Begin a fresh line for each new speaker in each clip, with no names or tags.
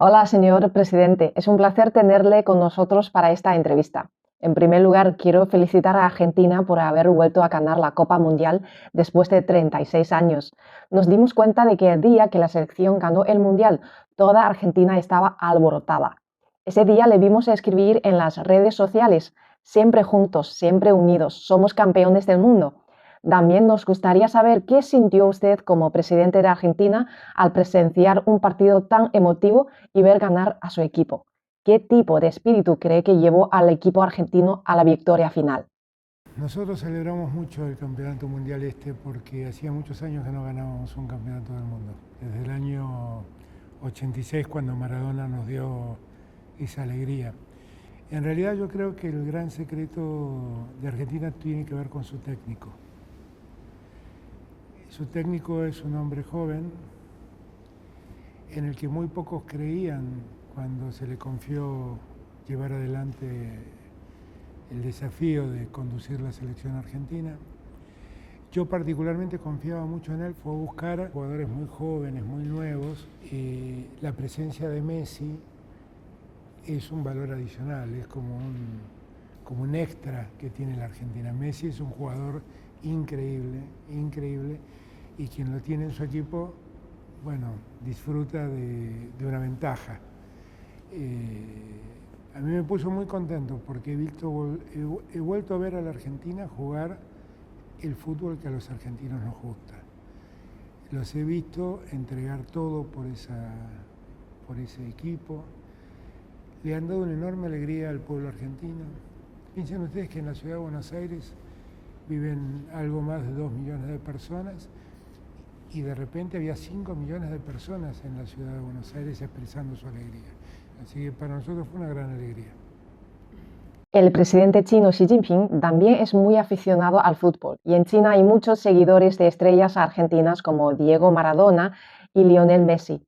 Hola, señor presidente. Es un placer tenerle con nosotros para esta entrevista. En primer lugar, quiero felicitar a Argentina por haber vuelto a ganar la Copa Mundial después de 36 años. Nos dimos cuenta de que el día que la selección ganó el Mundial, toda Argentina estaba alborotada. Ese día le vimos escribir en las redes sociales, siempre juntos, siempre unidos, somos campeones del mundo. También nos gustaría saber qué sintió usted como presidente de Argentina al presenciar un partido tan emotivo y ver ganar a su equipo. ¿Qué tipo de espíritu cree que llevó al equipo argentino a la victoria final?
Nosotros celebramos mucho el campeonato mundial porque hacía muchos años que no ganábamos un campeonato del mundo. Desde el año 86 cuando Maradona nos dio esa alegría. En realidad yo creo que el gran secreto de Argentina tiene que ver con su técnico. Su técnico es un hombre joven en el que muy pocos creían cuando se le confió llevar adelante el desafío de conducir la selección argentina. Yo particularmente confiaba mucho en él, fue a buscar jugadores muy jóvenes, muy nuevos. La presencia de Messi es un valor adicional, es como un extra que tiene la Argentina. Messi es un jugador increíble, increíble, y quien lo tiene en su equipo, bueno, disfruta de una ventaja. A mí me puso muy contento porque he vuelto a ver a la Argentina jugar el fútbol que a los argentinos nos gusta. Los he visto entregar todo por ese equipo. Le han dado una enorme alegría al pueblo argentino. Piensen ustedes que en la ciudad de Buenos Aires viven algo más de 2 millones de personas y de repente había 5 millones de personas en la ciudad de Buenos Aires expresando su alegría. Así que para nosotros fue una gran alegría.
El presidente chino Xi Jinping también es muy aficionado al fútbol y en China hay muchos seguidores de estrellas argentinas como Diego Maradona y Lionel Messi.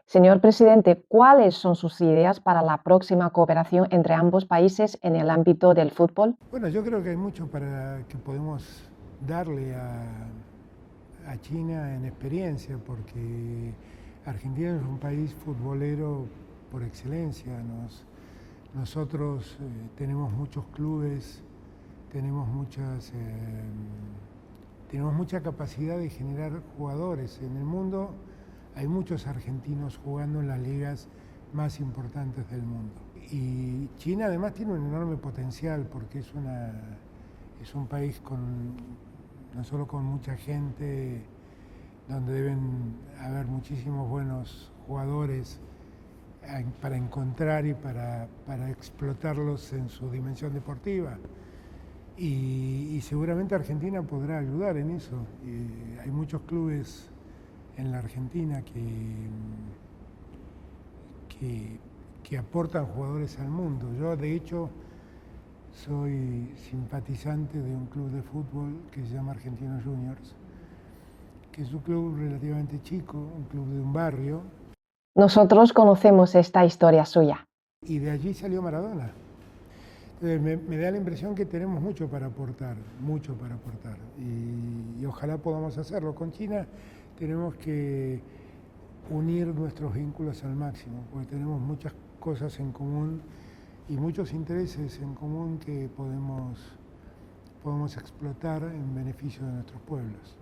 Señor presidente, ¿cuáles son sus ideas para la próxima cooperación entre ambos países en el ámbito del fútbol?
Bueno, yo creo que hay mucho para que podemos darle a China en experiencia, porque Argentina es un país futbolero por excelencia. Nosotros tenemos muchos clubes, tenemos tenemos mucha capacidad de generar jugadores. En el mundo hay muchos argentinos jugando en las ligas más importantes del mundo. Y China además tiene un enorme potencial porque es un país no solo con mucha gente, donde deben haber muchísimos buenos jugadores para encontrar y para explotarlos en su dimensión deportiva. Y seguramente Argentina podrá ayudar en eso. Hay muchos clubes en la Argentina que aportan jugadores al mundo. Yo, de hecho, soy simpatizante de un club de fútbol que se llama Argentinos Juniors, que es un club relativamente chico, un club de un barrio,
Nosotros conocemos esta historia suya.
y de allí salió Maradona. Entonces me da la impresión que tenemos mucho para aportar, y ojalá podamos hacerlo. Con China tenemos que unir nuestros vínculos al máximo, porque tenemos muchas cosas en común y muchos intereses en común que podemos explotar en beneficio de nuestros pueblos.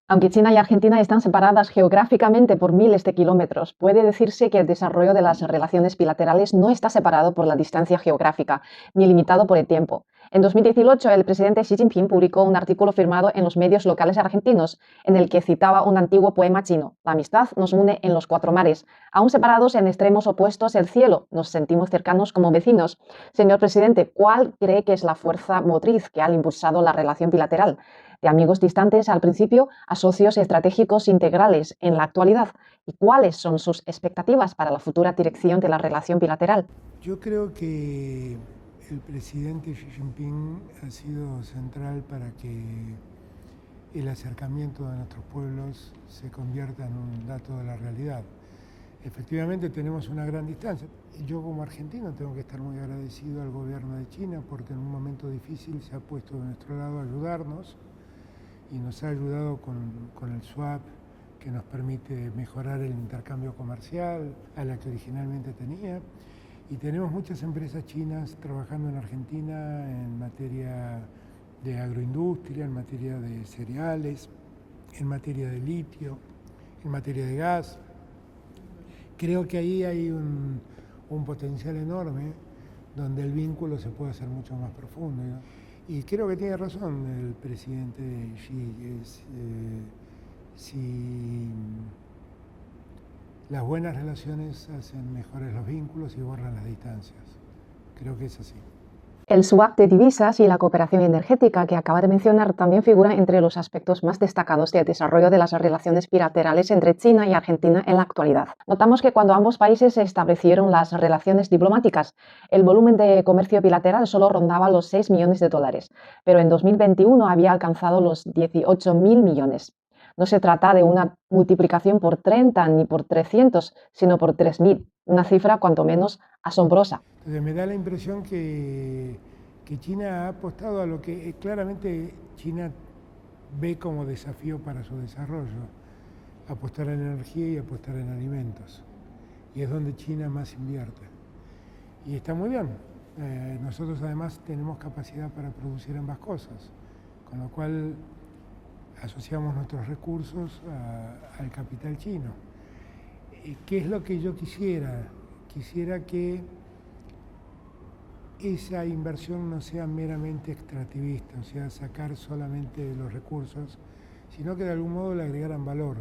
Aunque China y Argentina están separadas geográficamente por miles de kilómetros, puede decirse que el desarrollo de las relaciones bilaterales no está separado por la distancia geográfica, ni limitado por el tiempo. En 2018, el presidente Xi Jinping publicó un artículo firmado en los medios locales argentinos, en el que citaba un antiguo poema chino: "La amistad nos une en los cuatro mares. Aún separados en extremos opuestos del cielo, nos sentimos cercanos como vecinos". Señor presidente, ¿cuál cree que es la fuerza motriz que ha impulsado la relación bilateral? De amigos distantes al principio a socios estratégicos integrales en la actualidad, y cuáles son sus expectativas para la futura dirección de la relación bilateral.
Yo creo que el presidente Xi Jinping ha sido central para que el acercamiento de nuestros pueblos se convierta en un dato de la realidad. Efectivamente tenemos una gran distancia. Yo como argentino tengo que estar muy agradecido al gobierno de China porque en un momento difícil se ha puesto de nuestro lado a ayudarnos y nos ha ayudado con el swap que nos permite mejorar el intercambio comercial a la que originalmente tenía. Y tenemos muchas empresas chinas trabajando en Argentina en materia de agroindustria, en materia de cereales, en materia de litio, en materia de gas. Creo que ahí hay un potencial enorme donde el vínculo se puede hacer mucho más profundo, ¿no? Y creo que tiene razón el presidente Xi, si las buenas relaciones hacen mejores los vínculos y borran las distancias. Creo que es así.
El swap de divisas y la cooperación energética que acaba de mencionar también figura entre los aspectos más destacados del desarrollo de las relaciones bilaterales entre China y Argentina en la actualidad. Notamos que cuando ambos países se establecieron las relaciones diplomáticas, el volumen de comercio bilateral solo rondaba los 6 millones de dólares, pero en 2021 había alcanzado los 18.000 millones. No se trata de una multiplicación por 30 ni por 300, sino por 3.000, una cifra cuanto menos asombrosa.
Entonces me da la impresión que China ha apostado a lo que claramente China ve como desafío para su desarrollo, apostar en energía y apostar en alimentos. Y es donde China más invierte. Y está muy bien. Nosotros además tenemos capacidad para producir ambas cosas, con lo cual asociamos nuestros recursos al capital chino. ¿Qué es lo que yo quisiera? Quisiera que esa inversión no sea meramente extractivista, o sea, sacar solamente los recursos, sino que de algún modo le agregaran valor.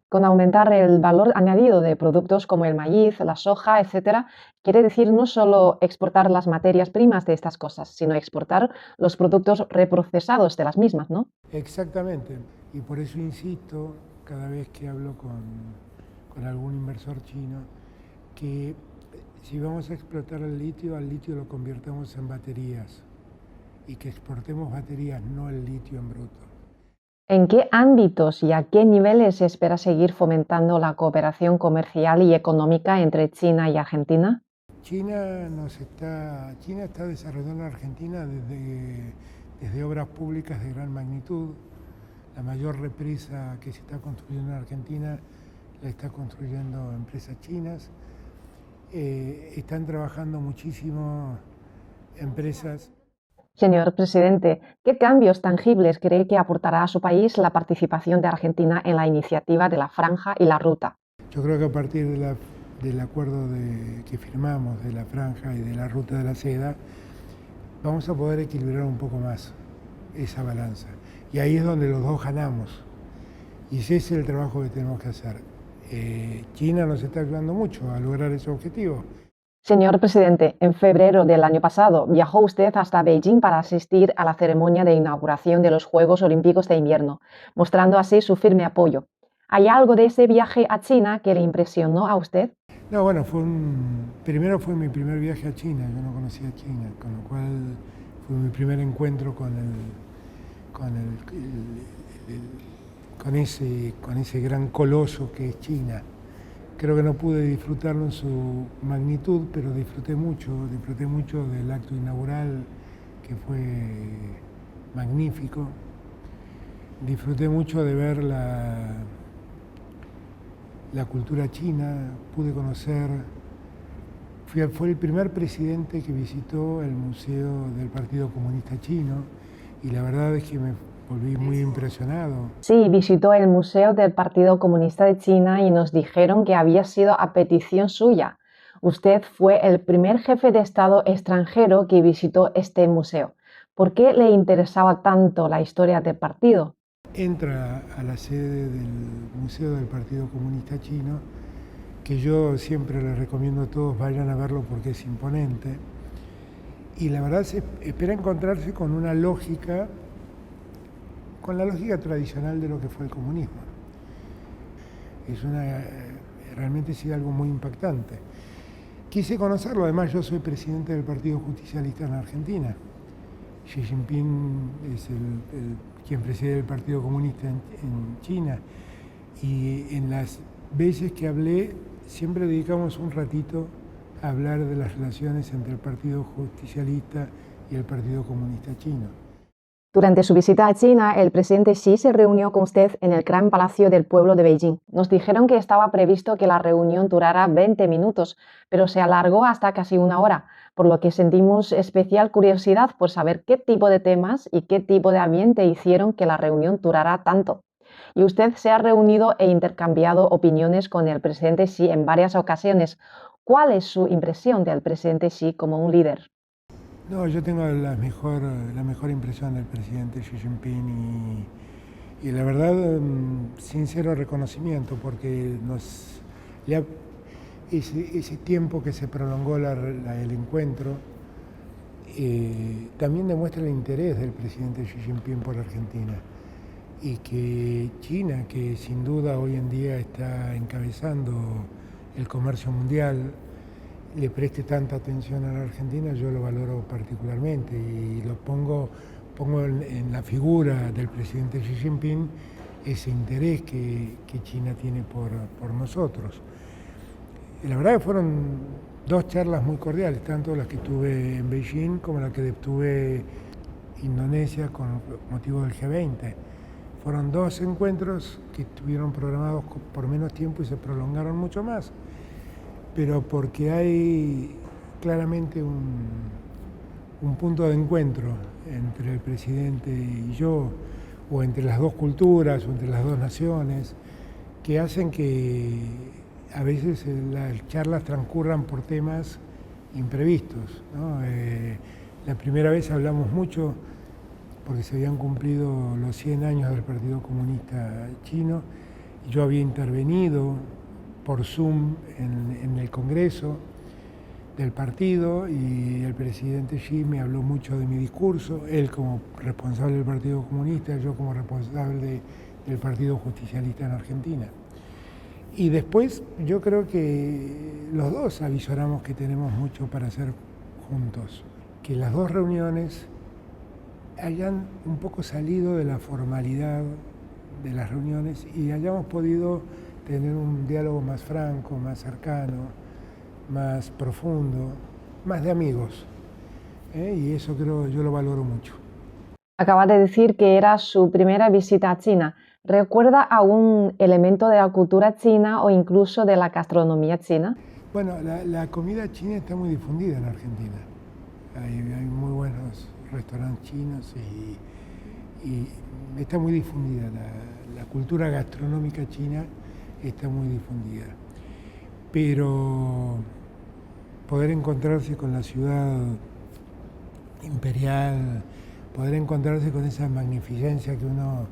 Con aumentar el valor añadido de productos como el maíz, la soja, etcétera, quiere decir no solo exportar las materias primas de estas cosas, sino exportar los productos reprocesados de las mismas, ¿no?
Exactamente, y por eso insisto cada vez que hablo con algún inversor chino que si vamos a explotar el litio, al litio lo convirtamos en baterías y que exportemos baterías, no el litio en bruto.
¿En qué ámbitos y a qué niveles se espera seguir fomentando la cooperación comercial y económica entre China y Argentina?
China está desarrollando en Argentina desde obras públicas de gran magnitud. La mayor represa que se está construyendo en Argentina la está construyendo empresas chinas. Están trabajando muchísimo empresas.
Señor presidente, ¿qué cambios tangibles cree que aportará a su país la participación de Argentina en la iniciativa de la Franja y la Ruta?
Yo creo que a partir del acuerdo que firmamos de la Franja y de la Ruta de la Seda, vamos a poder equilibrar un poco más esa balanza. Y ahí es donde los dos ganamos. Y ese es el trabajo que tenemos que hacer. China nos está ayudando mucho a lograr ese objetivo.
Señor presidente, en febrero del año pasado viajó usted hasta Beijing para asistir a la ceremonia de inauguración de los Juegos Olímpicos de Invierno, mostrando así su firme apoyo. ¿Hay algo de ese viaje a China que le impresionó a usted?
No, bueno, primero fue mi primer viaje a China, yo no conocía China, con lo cual fue mi primer encuentro con ese gran coloso que es China. Creo que no pude disfrutarlo en su magnitud, pero disfruté mucho del acto inaugural, que fue magnífico. Disfruté mucho de ver la cultura china, pude conocer, fue el primer presidente que visitó el Museo del Partido Comunista Chino y la verdad es que me volví muy impresionado.
Sí, visitó el Museo del Partido Comunista de China y nos dijeron que había sido a petición suya. Usted fue el primer jefe de Estado extranjero que visitó este museo. ¿Por qué le interesaba tanto la historia del partido?
Entra a la sede del Museo del Partido Comunista Chino, que yo siempre les recomiendo a todos vayan a verlo porque es imponente, y la verdad se espera encontrarse con la lógica tradicional de lo que fue el comunismo. Realmente sí algo muy impactante. Quise conocerlo, además yo soy presidente del Partido Justicialista en Argentina. Xi Jinping es quien preside el Partido Comunista en China, y en las veces que hablé siempre dedicamos un ratito a hablar de las relaciones entre el Partido Justicialista y el Partido Comunista Chino.
Durante su visita a China, el presidente Xi se reunió con usted en el Gran Palacio del Pueblo de Beijing. Nos dijeron que estaba previsto que la reunión durara 20 minutos, pero se alargó hasta casi una hora, por lo que sentimos especial curiosidad por saber qué tipo de temas y qué tipo de ambiente hicieron que la reunión durara tanto. Y usted se ha reunido e intercambiado opiniones con el presidente Xi en varias ocasiones. ¿Cuál es su impresión del presidente Xi como un líder?
No, yo tengo la mejor impresión del presidente Xi Jinping y la verdad, sincero reconocimiento, porque ese tiempo que se prolongó el encuentro también demuestra el interés del presidente Xi Jinping por Argentina y que China, que sin duda hoy en día está encabezando el comercio mundial, le preste tanta atención a la Argentina, yo lo valoro particularmente y pongo en la figura del presidente Xi Jinping ese interés que China tiene por nosotros. Y la verdad que fueron dos charlas muy cordiales, tanto las que tuve en Beijing como las que tuve en Indonesia con motivo del G20. Fueron dos encuentros que estuvieron programados por menos tiempo y se prolongaron mucho más, pero porque hay claramente un punto de encuentro entre el presidente y yo, o entre las dos culturas, o entre las dos naciones, que hacen que a veces las charlas transcurran por temas imprevistos, ¿no? La primera vez hablamos mucho porque se habían cumplido los 100 años del Partido Comunista Chino, y yo había intervenido por Zoom en el Congreso del partido y el presidente Xi me habló mucho de mi discurso, él como responsable del Partido Comunista, yo como responsable del Partido Justicialista en Argentina. Y después yo creo que los dos avisoramos que tenemos mucho para hacer juntos, que las dos reuniones hayan un poco salido de la formalidad de las reuniones y hayamos podido tener un diálogo más franco, más cercano, más profundo, más de amigos. Y eso creo yo lo valoro mucho.
Acaba de decir que era su primera visita a China. ¿Recuerda algún elemento de la cultura china o incluso de la gastronomía china?
Bueno, la comida china está muy difundida en Argentina. Hay muy buenos restaurantes chinos y está muy difundida. La cultura gastronómica china está muy difundida. Pero poder encontrarse con la ciudad imperial, poder encontrarse con esa magnificencia que uno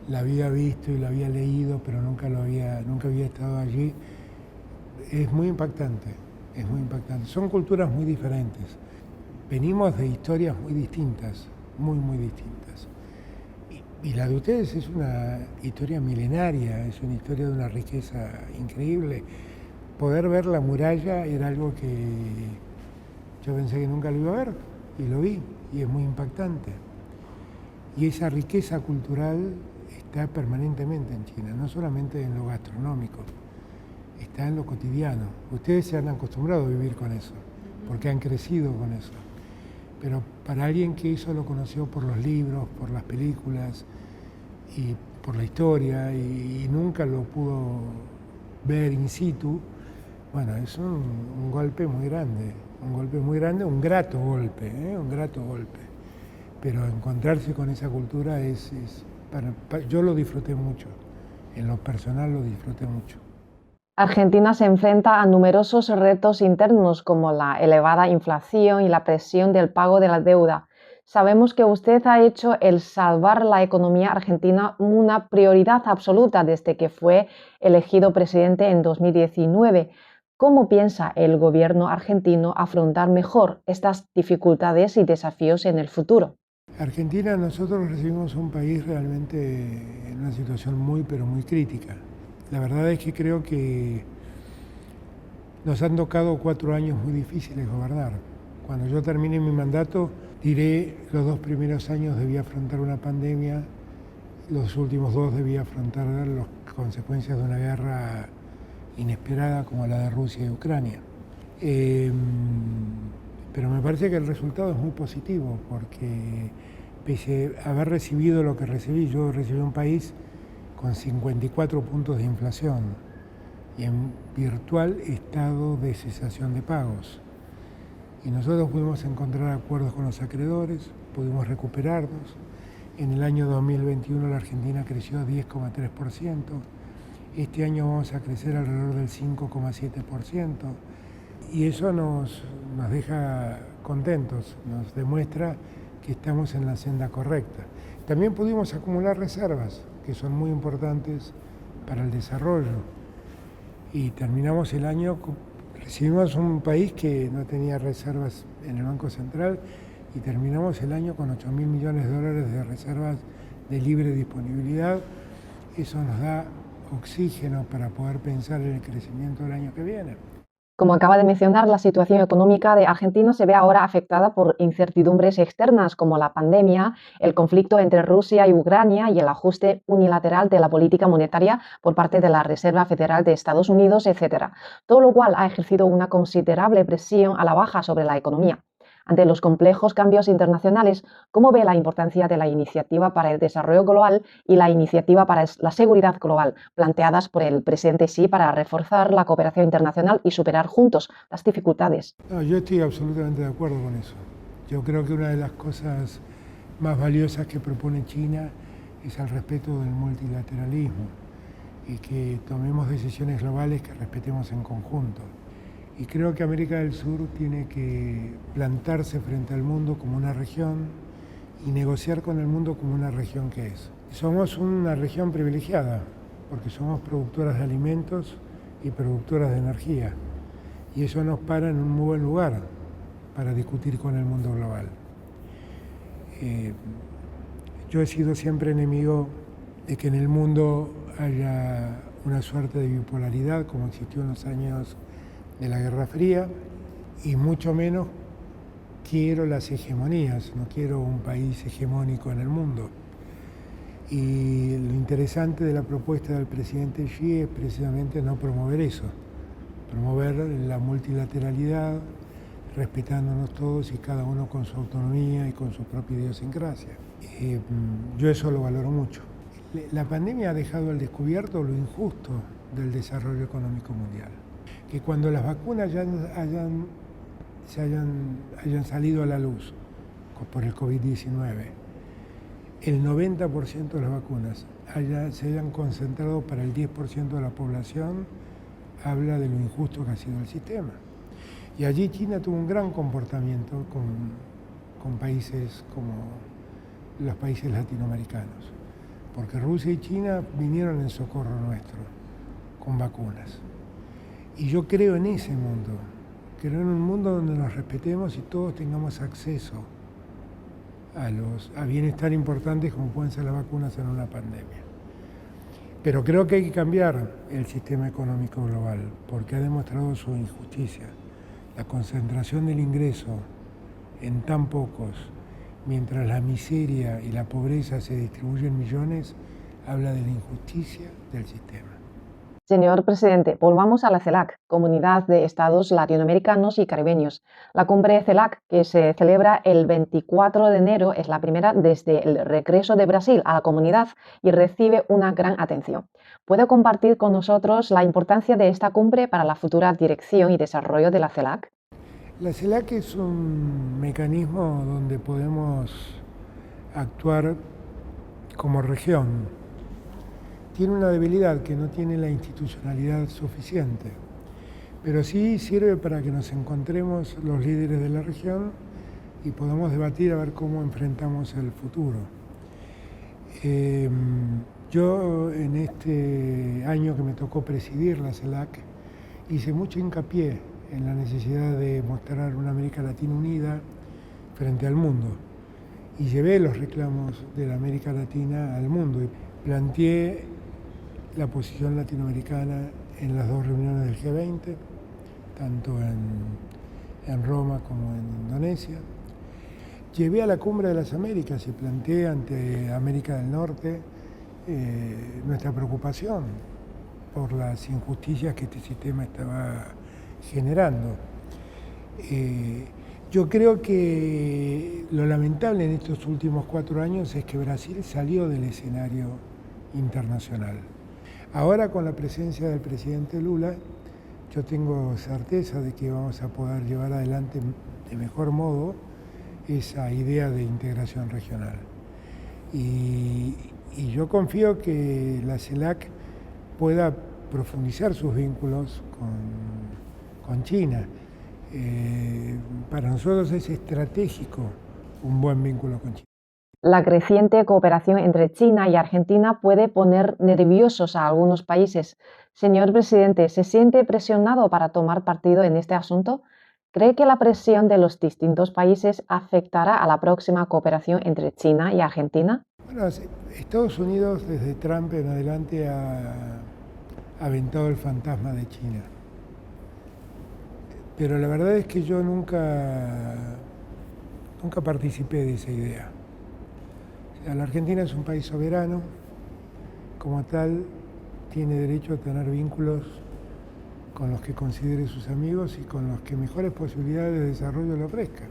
la había visto y la había leído, pero nunca había estado allí, es muy impactante, es muy impactante. Son culturas muy diferentes. Venimos de historias muy distintas, muy distintas. Y la de ustedes es una historia milenaria, es una historia de una riqueza increíble. Poder ver la muralla era algo que yo pensé que nunca lo iba a ver, y lo vi, y es muy impactante. Y esa riqueza cultural está permanentemente en China, no solamente en lo gastronómico, está en lo cotidiano. Ustedes se han acostumbrado a vivir con eso, porque han crecido con eso. Pero para alguien que eso lo conoció por los libros, por las películas y por la historia y nunca lo pudo ver in situ, bueno, es un golpe muy grande, un grato golpe, un grato golpe. Pero encontrarse con esa cultura yo lo disfruté mucho, en lo personal lo disfruté mucho.
Argentina se enfrenta a numerosos retos internos como la elevada inflación y la presión del pago de la deuda. Sabemos que usted ha hecho el salvar la economía argentina una prioridad absoluta desde que fue elegido presidente en 2019. ¿Cómo piensa el gobierno argentino afrontar mejor estas dificultades y desafíos en el futuro?
Argentina, nosotros recibimos un país realmente en una situación pero muy crítica. La verdad es que creo que nos han tocado 4 años muy difíciles de gobernar. Cuando yo termine mi mandato, diré, los 2 primeros años debí afrontar una pandemia, los últimos 2 debí afrontar las consecuencias de una guerra inesperada como la de Rusia y Ucrania. Pero me parece que el resultado es muy positivo porque pese a haber recibido lo que recibí, yo recibí un país con 54 puntos de inflación y en virtual estado de cesación de pagos. Y nosotros pudimos encontrar acuerdos con los acreedores, pudimos recuperarnos. En el año 2021 la Argentina creció 10,3%, este año vamos a crecer alrededor del 5,7%, y eso nos deja contentos, nos demuestra que estamos en la senda correcta. También pudimos acumular reservas, que son muy importantes para el desarrollo, y terminamos el año, recibimos un país que no tenía reservas en el Banco Central, y terminamos el año con 8.000 millones de dólares de reservas de libre disponibilidad. Eso nos da oxígeno para poder pensar en el crecimiento del año que viene.
Como acaba de mencionar, la situación económica de Argentina se ve ahora afectada por incertidumbres externas como la pandemia, el conflicto entre Rusia y Ucrania y el ajuste unilateral de la política monetaria por parte de la Reserva Federal de Estados Unidos, etc. Todo lo cual ha ejercido una considerable presión a la baja sobre la economía. Ante los complejos cambios internacionales, ¿cómo ve la importancia de la iniciativa para el desarrollo global y la iniciativa para la seguridad global planteadas por el presidente Xi para reforzar la cooperación internacional y superar juntos las dificultades?
No, yo estoy absolutamente de acuerdo con eso. Yo creo que una de las cosas más valiosas que propone China es el respeto del multilateralismo y que tomemos decisiones globales que respetemos en conjunto. Y creo que América del Sur tiene que plantarse frente al mundo como una región y negociar con el mundo como una región que es. Somos una región privilegiada porque somos productoras de alimentos y productoras de energía. Y eso nos para en un muy buen lugar para discutir con el mundo global. Yo he sido siempre enemigo de que en el mundo haya una suerte de bipolaridad como existió en los años de la Guerra Fría, y mucho menos quiero las hegemonías, no quiero un país hegemónico en el mundo. Y lo interesante de la propuesta del presidente Xi es precisamente no promover eso, promover la multilateralidad, respetándonos todos y cada uno con su autonomía y con su propia idiosincrasia. Yo eso lo valoro mucho. La pandemia ha dejado al descubierto lo injusto del desarrollo económico mundial. Que cuando las vacunas ya hayan salido a la luz por el COVID-19, el 90% de las vacunas se hayan concentrado para el 10% de la población, habla de lo injusto que ha sido el sistema. Y allí China tuvo un gran comportamiento con países como los países latinoamericanos, porque Rusia y China vinieron en socorro nuestro con vacunas. Y yo creo en ese mundo, creo en un mundo donde nos respetemos y todos tengamos acceso a bienestar importantes como pueden ser las vacunas en una pandemia. Pero creo que hay que cambiar el sistema económico global porque ha demostrado su injusticia. La concentración del ingreso en tan pocos, mientras la miseria y la pobreza se distribuyen en millones, habla de la injusticia del sistema.
Señor presidente, volvamos a la CELAC, Comunidad de Estados Latinoamericanos y Caribeños. La cumbre CELAC, que se celebra el 24 de enero, es la primera desde el regreso de Brasil a la comunidad y recibe una gran atención. ¿Puede compartir con nosotros la importancia de esta cumbre para la futura dirección y desarrollo de la CELAC?
La CELAC es un mecanismo donde podemos actuar como región. Tiene una debilidad que no tiene la institucionalidad suficiente, pero sí sirve para que nos encontremos los líderes de la región y podamos debatir a ver cómo enfrentamos el futuro. Yo en este año que me tocó presidir la CELAC hice mucho hincapié en la necesidad de mostrar una América Latina unida frente al mundo y llevé los reclamos de la América Latina al mundo y planteé la posición latinoamericana en las dos reuniones del G20, tanto en Roma como en Indonesia. Llevé a la Cumbre de las Américas y planteé ante América del Norte nuestra preocupación por las injusticias que este sistema estaba generando. Yo creo que lo lamentable en estos últimos 4 años es que Brasil salió del escenario internacional. Ahora con la presencia del presidente Lula, yo tengo certeza de que vamos a poder llevar adelante de mejor modo esa idea de integración regional. Y yo confío que la CELAC pueda profundizar sus vínculos con China. Para nosotros es estratégico un buen vínculo con China.
La creciente cooperación entre China y Argentina puede poner nerviosos a algunos países. Señor presidente, ¿se siente presionado para tomar partido en este asunto? ¿Cree que la presión de los distintos países afectará a la próxima cooperación entre China y Argentina?
Bueno, Estados Unidos desde Trump en adelante ha aventado el fantasma de China. Pero la verdad es que yo nunca participé de esa idea. O sea, la Argentina es un país soberano, como tal tiene derecho a tener vínculos con los que considere sus amigos y con los que mejores posibilidades de desarrollo le ofrezcan.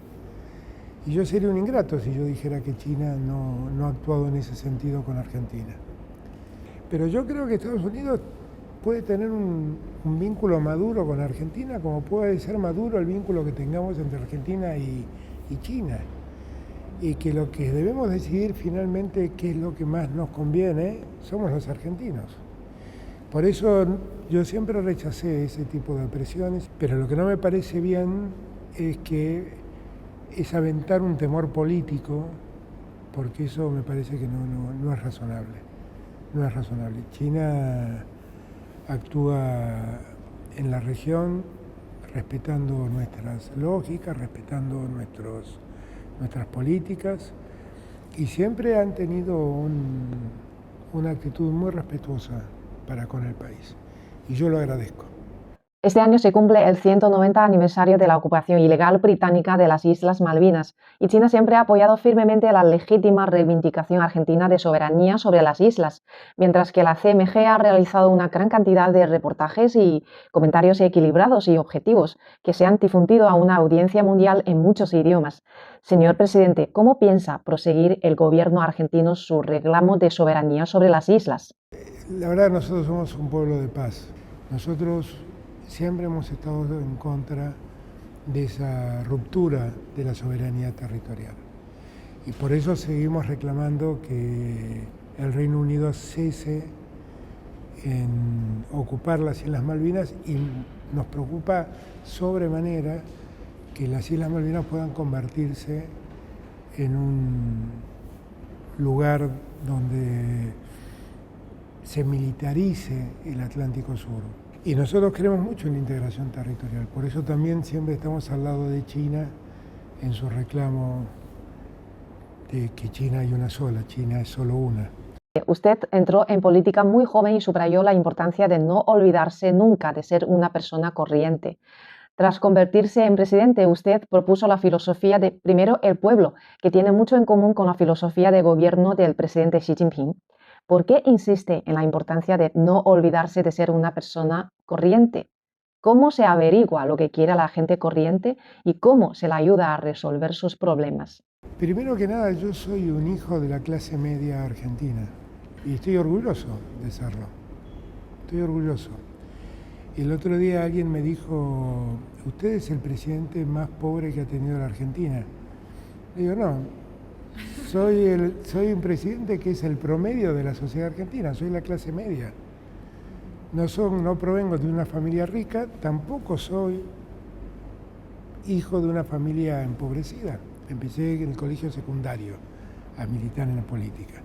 Y yo sería un ingrato si yo dijera que China no ha actuado en ese sentido con Argentina. Pero yo creo que Estados Unidos puede tener un vínculo maduro con Argentina, como puede ser maduro el vínculo que tengamos entre Argentina y China. Y que lo que debemos decidir finalmente qué es lo que más nos conviene somos los argentinos. Por eso yo siempre rechacé ese tipo de presiones, pero lo que no me parece bien es aventar un temor político, porque eso me parece que no es razonable. No es razonable. China actúa en la región respetando nuestras lógicas, respetando nuestras políticas, y siempre han tenido una actitud muy respetuosa para con el país, y yo lo agradezco.
Este año se cumple el 190 aniversario de la ocupación ilegal británica de las Islas Malvinas, y China siempre ha apoyado firmemente la legítima reivindicación argentina de soberanía sobre las islas, mientras que la CMG ha realizado una gran cantidad de reportajes y comentarios equilibrados y objetivos que se han difundido a una audiencia mundial en muchos idiomas. Señor presidente, ¿cómo piensa proseguir el gobierno argentino su reclamo de soberanía sobre las islas?
La verdad, nosotros somos un pueblo de paz. Nosotros siempre hemos estado en contra de esa ruptura de la soberanía territorial. Y por eso seguimos reclamando que el Reino Unido cese en ocupar las Islas Malvinas, y nos preocupa sobremanera que las Islas Malvinas puedan convertirse en un lugar donde se militarice el Atlántico Sur. Y nosotros creemos mucho en la integración territorial, por eso también siempre estamos al lado de China en su reclamo de que China hay una sola, China es solo una.
Usted entró en política muy joven y subrayó la importancia de no olvidarse nunca de ser una persona corriente. Tras convertirse en presidente, usted propuso la filosofía de primero el pueblo, que tiene mucho en común con la filosofía de gobierno del presidente Xi Jinping. ¿Por qué insiste en la importancia de no olvidarse de ser una persona corriente? ¿Cómo se averigua lo que quiere la gente corriente y cómo se le ayuda a resolver sus problemas?
Primero que nada, yo soy un hijo de la clase media argentina y estoy orgulloso de serlo. Estoy orgulloso. El otro día alguien me dijo, usted es el presidente más pobre que ha tenido la Argentina. Le digo, no, soy un presidente que es el promedio de la sociedad argentina, soy la clase media. No provengo de una familia rica, tampoco soy hijo de una familia empobrecida. Empecé en el colegio secundario a militar en la política.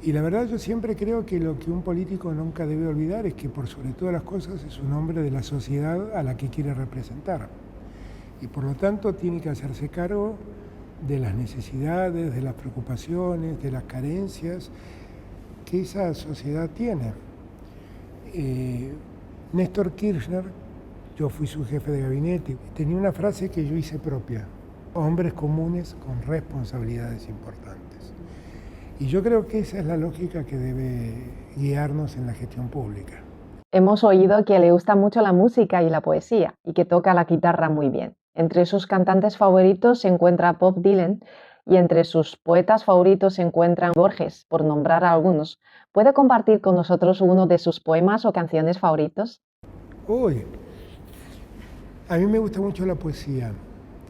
Y la verdad, yo siempre creo que lo que un político nunca debe olvidar es que por sobre todas las cosas es un hombre de la sociedad a la que quiere representar. Y por lo tanto tiene que hacerse cargo de las necesidades, de las preocupaciones, de las carencias que esa sociedad tiene. Néstor Kirchner, yo fui su jefe de gabinete, tenía una frase que yo hice propia: hombres comunes con responsabilidades importantes. Y yo creo que esa es la lógica que debe guiarnos en la gestión pública.
Hemos oído que le gusta mucho la música y la poesía y que toca la guitarra muy bien. Entre sus cantantes favoritos se encuentra Bob Dylan y entre sus poetas favoritos se encuentran Borges, por nombrar a algunos. ¿Puede compartir con nosotros uno de sus poemas o canciones favoritos?
Uy, a mí me gusta mucho la poesía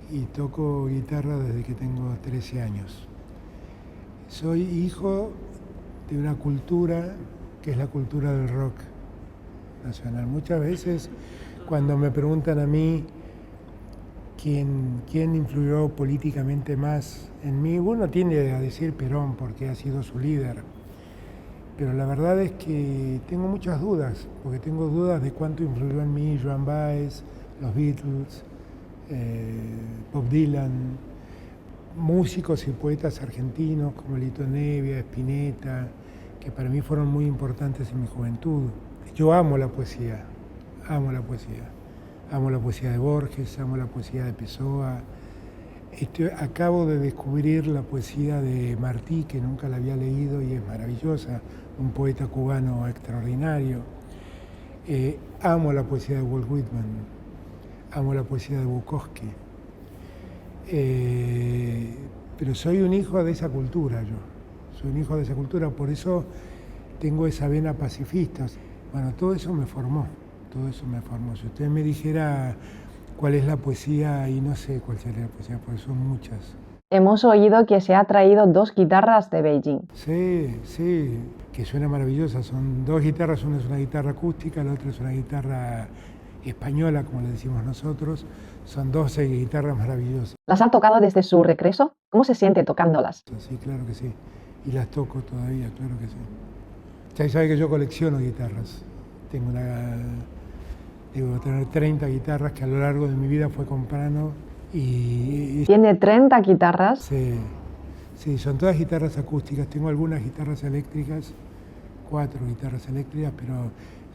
y toco guitarra desde que tengo 13 años. Soy hijo de una cultura que es la cultura del rock nacional. Muchas veces cuando me preguntan a mí quién influyó políticamente más en mí, uno tiende a decir Perón porque ha sido su líder, pero la verdad es que tengo muchas dudas, porque tengo dudas de cuánto influyó en mí Joan Baez, los Beatles, Bob Dylan, músicos y poetas argentinos como Lito Nevia, Spinetta, que para mí fueron muy importantes en mi juventud. Yo amo la poesía, amo la poesía. Amo la poesía de Borges, amo la poesía de Pessoa. Acabo de descubrir la poesía de Martí, que nunca la había leído y es maravillosa, un poeta cubano extraordinario. Amo la poesía de Walt Whitman, amo la poesía de Bukowski. Pero soy un hijo de esa cultura yo, soy un hijo de esa cultura, por eso tengo esa vena pacifista. Bueno, todo eso me formó. Todo eso me formó. Si usted me dijera cuál es la poesía, y no sé cuál sería la poesía, porque son muchas.
Hemos oído que se ha traído 2 guitarras de Beijing.
Sí, que suena maravillosa. Son 2 guitarras, una es una guitarra acústica, la otra es una guitarra española, como le decimos nosotros. Son 12 guitarras maravillosas.
¿Las ha tocado desde su regreso? ¿Cómo se siente tocándolas?
Sí, claro que sí. Y las toco todavía, claro que sí. Ya sabe que yo colecciono guitarras. Debo tener 30 guitarras que a lo largo de mi vida fue comprando y...
¿Tiene 30 guitarras?
Sí, son todas guitarras acústicas. Tengo algunas guitarras eléctricas, 4 guitarras eléctricas, pero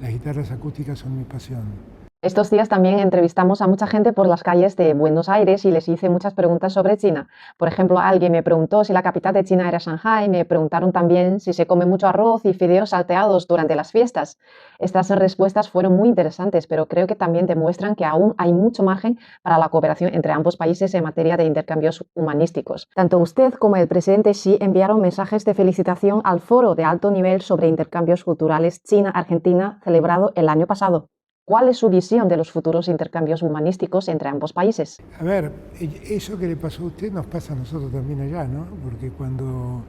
las guitarras acústicas son mi pasión.
Estos días también entrevistamos a mucha gente por las calles de Buenos Aires y les hice muchas preguntas sobre China. Por ejemplo, alguien me preguntó si la capital de China era Shanghái, me preguntaron también si se come mucho arroz y fideos salteados durante las fiestas. Estas respuestas fueron muy interesantes, pero creo que también demuestran que aún hay mucho margen para la cooperación entre ambos países en materia de intercambios humanísticos. Tanto usted como el presidente Xi enviaron mensajes de felicitación al foro de alto nivel sobre intercambios culturales China-Argentina celebrado el año pasado. ¿Cuál es su visión de los futuros intercambios humanísticos entre ambos países?
A ver, eso que le pasó a usted nos pasa a nosotros también allá, ¿no? Porque cuando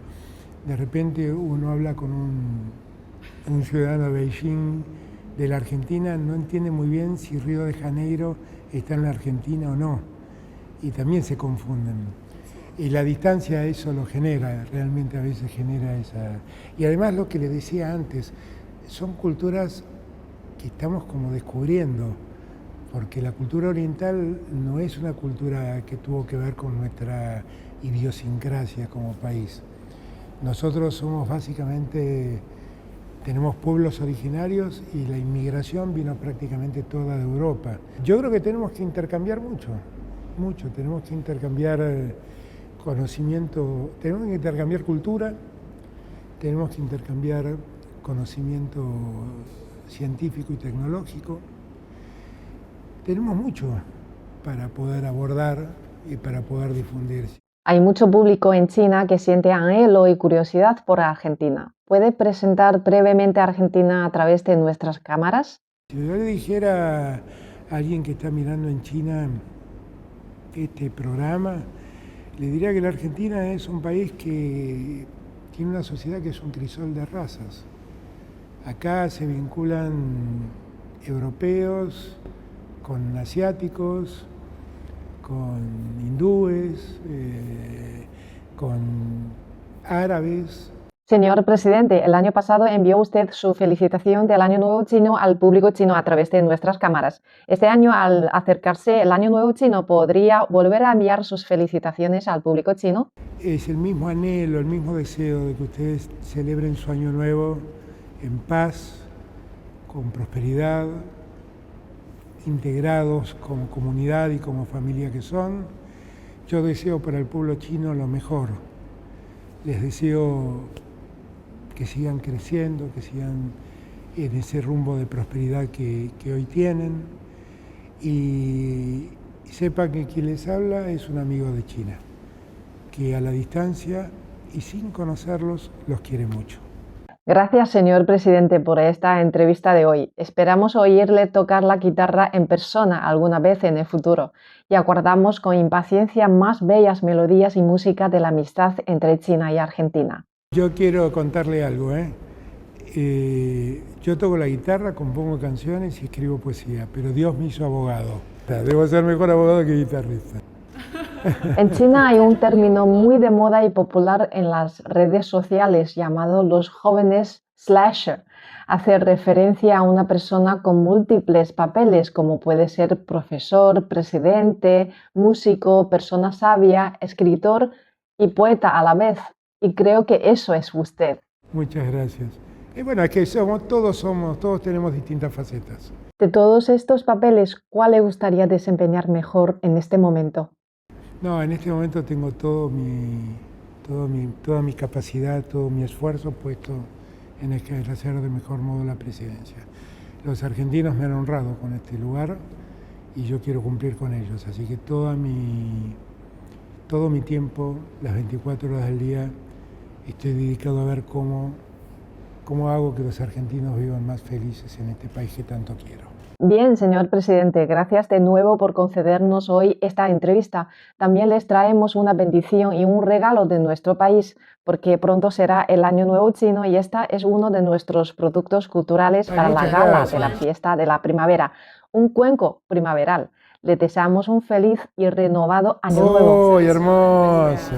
de repente uno habla con un ciudadano de Beijing, de la Argentina, no entiende muy bien si Río de Janeiro está en la Argentina o no. Y también se confunden. Y la distancia eso lo genera, realmente a veces genera esa... Y además lo que le decía antes, son culturas que estamos como descubriendo, porque la cultura oriental no es una cultura que tuvo que ver con nuestra idiosincrasia como país. Nosotros somos básicamente, tenemos pueblos originarios y la inmigración vino prácticamente toda de Europa. Yo creo que tenemos que intercambiar mucho, tenemos que intercambiar conocimiento, tenemos que intercambiar cultura, tenemos que intercambiar conocimiento científico y tecnológico. Tenemos mucho para poder abordar y para poder difundir.
Hay mucho público en China que siente anhelo y curiosidad por Argentina. ¿Puede presentar brevemente a Argentina a través de nuestras cámaras?
Si yo le dijera a alguien que está mirando en China este programa, le diría que la Argentina es un país que tiene una sociedad que es un crisol de razas. Acá se vinculan europeos con asiáticos, con hindúes, con árabes.
Señor presidente, el año pasado envió usted su felicitación del Año Nuevo Chino al público chino a través de nuestras cámaras. Este año, al acercarse el Año Nuevo Chino, ¿podría volver a enviar sus felicitaciones al público chino?
Es el mismo anhelo, el mismo deseo de que ustedes celebren su Año Nuevo en paz, con prosperidad, integrados como comunidad y como familia que son. Yo deseo para el pueblo chino lo mejor. Les deseo que sigan creciendo, que sigan en ese rumbo de prosperidad que hoy tienen y sepa que quien les habla es un amigo de China, que a la distancia y sin conocerlos los quiere mucho.
Gracias, señor presidente, por esta entrevista de hoy. Esperamos oírle tocar la guitarra en persona alguna vez en el futuro y aguardamos con impaciencia más bellas melodías y música de la amistad entre China y Argentina.
Yo quiero contarle algo, yo toco la guitarra, compongo canciones y escribo poesía, pero Dios me hizo abogado. Debo ser mejor abogado que guitarrista.
En China hay un término muy de moda y popular en las redes sociales llamado los jóvenes slasher. Hace referencia a una persona con múltiples papeles, como puede ser profesor, presidente, músico, persona sabia, escritor y poeta a la vez. Y creo que eso es usted.
Muchas gracias. Y bueno, es que todos tenemos distintas facetas.
De todos estos papeles, ¿cuál le gustaría desempeñar mejor en este momento?
No, en este momento tengo toda mi capacidad, todo mi esfuerzo puesto en ejercer de mejor modo la presidencia. Los argentinos me han honrado con este lugar y yo quiero cumplir con ellos, así que todo mi tiempo, las 24 horas del día, estoy dedicado a ver cómo hago que los argentinos vivan más felices en este país que tanto quiero.
Bien, señor presidente, gracias de nuevo por concedernos hoy esta entrevista. También les traemos una bendición y un regalo de nuestro país, porque pronto será el Año Nuevo Chino y esta es uno de nuestros productos culturales para la gala de la fiesta de la primavera, un cuenco primaveral. Le deseamos un feliz y renovado Año Nuevo.
¡Oh, hermoso!